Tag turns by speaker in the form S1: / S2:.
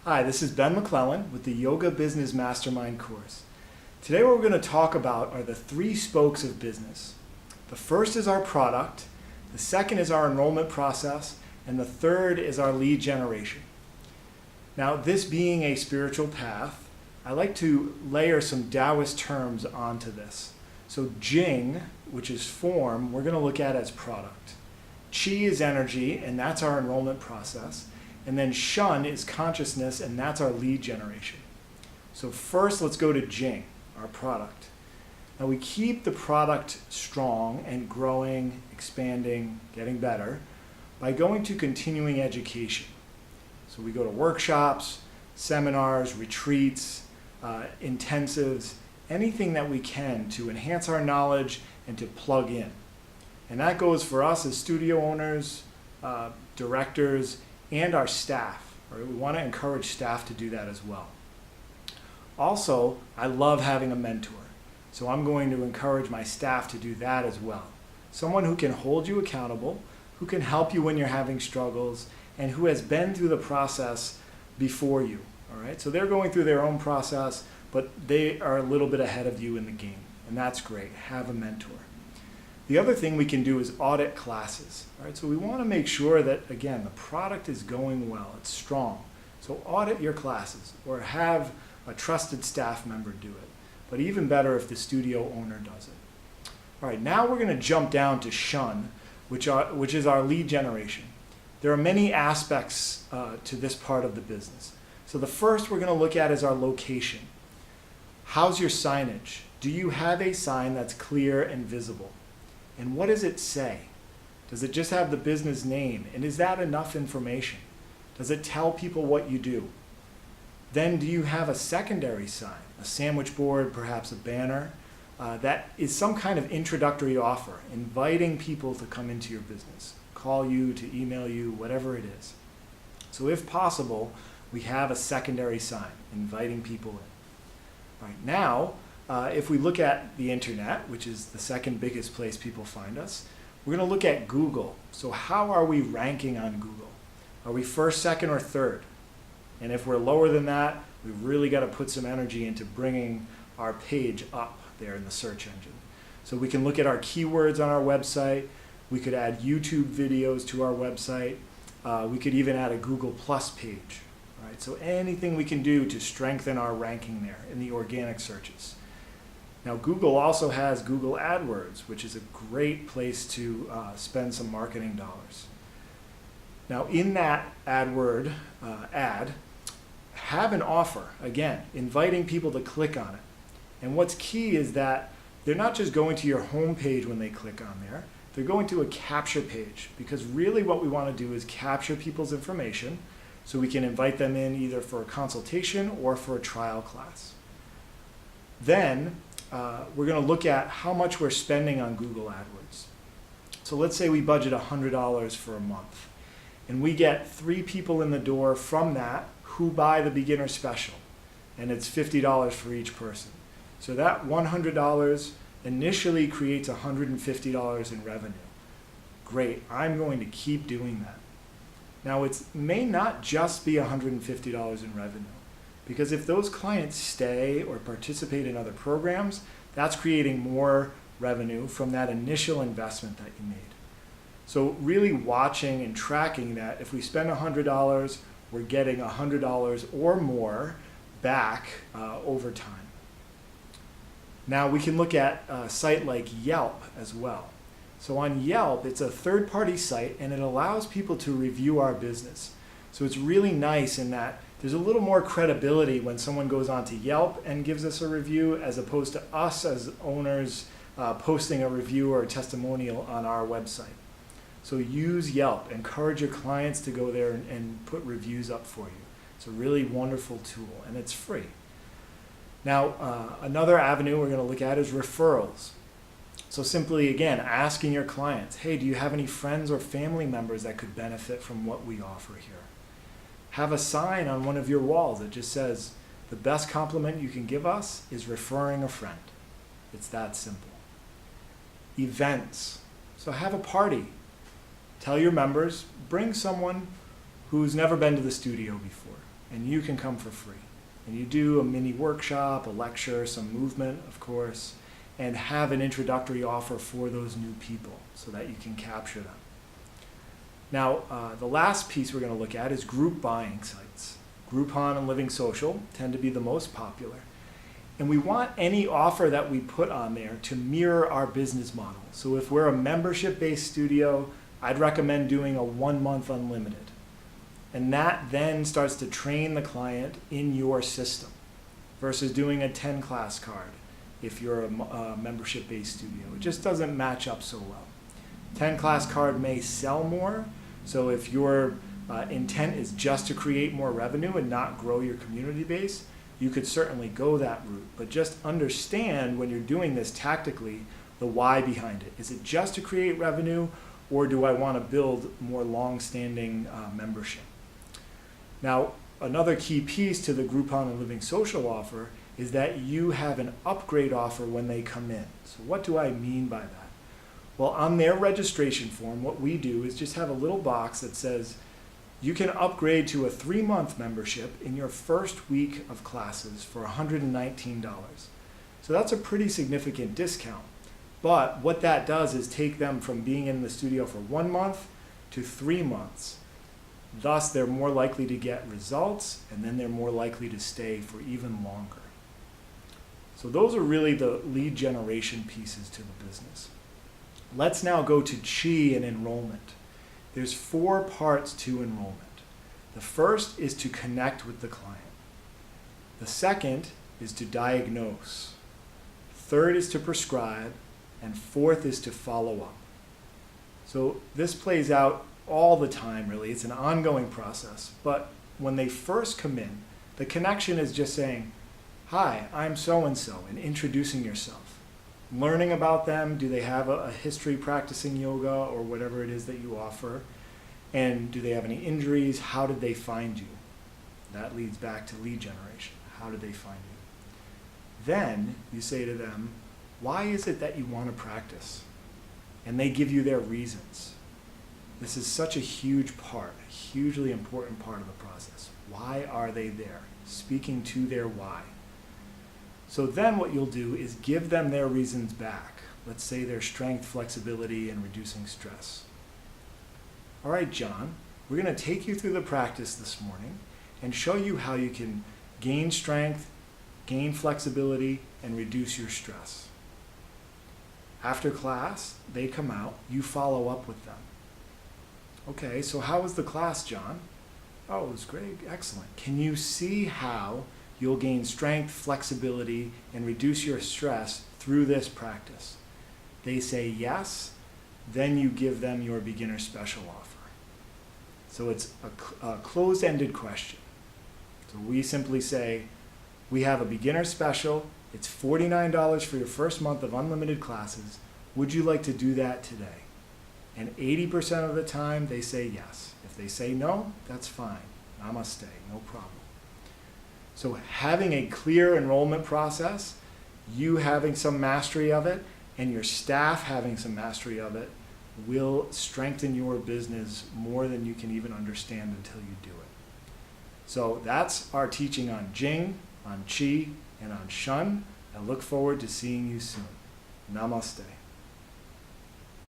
S1: Hi, this is Ben McClellan with the Yoga Business Mastermind course. Today what we're going to talk about are the three spokes of business. The first is our product, the second is our enrollment process, and the third is our lead generation. Now, this being a spiritual path, I like to layer some Taoist terms onto this. So Jing, which is form, we're going to look at as product. Qi is energy, and that's our enrollment process. And then Shun is consciousness, and that's our lead generation. So first, let's go to Jing, our product. Now, we keep the product strong and growing, expanding, getting better by going to continuing education. So we go to workshops, seminars, retreats, intensives, anything that we can to enhance our knowledge and to plug in. And that goes for us as studio owners, directors, and our staff. Right? We want to encourage staff to do that as well. Also, I love having a mentor. So I'm going to encourage my staff to do that as well. Someone who can hold you accountable, who can help you when you're having struggles, and who has been through the process before you. All right? So they're going through their own process, but they are a little bit ahead of you in the game. And that's great. Have a mentor. The other thing we can do is audit classes. Right? So we want to make sure that, again, the product is going well, it's strong. So audit your classes or have a trusted staff member do it. But even better if the studio owner does it. All right, now we're going to jump down to Shun, which is our lead generation. There are many aspects to this part of the business. So the first we're going to look at is our location. How's your signage? Do you have a sign that's clear and visible? And what does it say? Does it just have the business name? And is that enough information? Does it tell people what you do? Then do you have a secondary sign, a sandwich board, perhaps a banner, that is some kind of introductory offer, inviting people to come into your business, call you, to email you, whatever it is. So if possible, we have a secondary sign, inviting people in. All right, now, if we look at the internet, which is the second biggest place people find us, we're going to look at Google. So how are we ranking on Google? Are we first, second, or third? And if we're lower than that, we've really got to put some energy into bringing our page up there in the search engine. So we can look at our keywords on our website. We could add YouTube videos to our website. We could even add a Google Plus page. Right? So anything we can do to strengthen our ranking there in the organic searches. Now, Google also has Google AdWords, which is a great place to spend some marketing dollars. Now, in that AdWord ad, have an offer, again, inviting people to click on it. And what's key is that they're not just going to your home page when they click on there, they're going to a capture page, because really what we want to do is capture people's information so we can invite them in either for a consultation or for a trial class. Then we're going to look at how much we're spending on Google AdWords. So let's say we budget $100 for a month, and we get 3 people in the door from that who buy the beginner special, and it's $50 for each person. So that $100 initially creates $150 in revenue. Great, I'm going to keep doing that. Now, it may not just be $150 in revenue, because if those clients stay or participate in other programs, that's creating more revenue from that initial investment that you made. So really watching and tracking that if we spend $100, we're getting $100 or more back over time. Now we can look at a site like Yelp as well. So on Yelp, it's a third-party site, and it allows people to review our business. So it's really nice in that there's a little more credibility when someone goes onto Yelp and gives us a review, as opposed to us as owners posting a review or a testimonial on our website. So use Yelp. Encourage your clients to go there and put reviews up for you. It's a really wonderful tool, and it's free. Now, another avenue we're going to look at is referrals. So simply, again, asking your clients, hey, do you have any friends or family members that could benefit from what we offer here? Have a sign on one of your walls that just says, the best compliment you can give us is referring a friend. It's that simple. Events. So have a party. Tell your members, bring someone who's never been to the studio before. and you can come for free. And you do a mini workshop, a lecture, some movement, of course, and have an introductory offer for those new people so that you can capture them. Now, the last piece we're going to look at is group buying sites. Groupon and Living Social tend to be the most popular. And we want any offer that we put on there to mirror our business model. So if we're a membership-based studio, I'd recommend doing a 1-month unlimited. And that then starts to train the client in your system versus doing a 10-class card if you're a membership-based studio. It just doesn't match up so well. 10-class card may sell more, so if your intent is just to create more revenue and not grow your community base, you could certainly go that route. But just understand when you're doing this tactically, the why behind it. Is it just to create revenue, or do I want to build more long-standing membership? Now, another key piece to the Groupon and Living Social offer is that you have an upgrade offer when they come in. So what do I mean by that? Well, on their registration form, what we do is just have a little box that says you can upgrade to a 3-month membership in your first week of classes for $119. So that's a pretty significant discount. But what that does is take them from being in the studio for 1 month to 3 months. Thus, they're more likely to get results, and then they're more likely to stay for even longer. So those are really the lead generation pieces to the business. Let's now go to Chi and enrollment. There's 4 parts to enrollment. The first is to connect with the client. The second is to diagnose. Third is to prescribe. And fourth is to follow up. So this plays out all the time, really. It's an ongoing process. But when they first come in, the connection is just saying, "Hi, I'm so-and-so," and introducing yourself. Learning about them. Do they have a history practicing yoga or whatever it is that you offer? And do they have any injuries? How did they find you? That leads back to lead generation. How did they find you? Then you say to them, "Why is it that you want to practice?" And they give you their reasons. This is such a huge part, a hugely important part of the process. Why are they there? Speaking to their why. So then what you'll do is give them their reasons back. Let's say their strength, flexibility, and reducing stress. All right, John, we're going to take you through the practice this morning and show you how you can gain strength, gain flexibility, and reduce your stress. After class, they come out, you follow up with them. Okay, so how was the class, John? Oh, it was great, excellent. Can you see how you'll gain strength, flexibility, and reduce your stress through this practice? They say yes, then you give them your beginner special offer. So it's a closed-ended question. So we simply say, we have a beginner special. It's $49 for your first month of unlimited classes. Would you like to do that today? And 80% of the time, they say yes. If they say no, that's fine. Namaste, no problem. So having a clear enrollment process, you having some mastery of it, and your staff having some mastery of it, will strengthen your business more than you can even understand until you do it. So that's our teaching on Jing, on Qi, and on Shun. I look forward to seeing you soon. Namaste.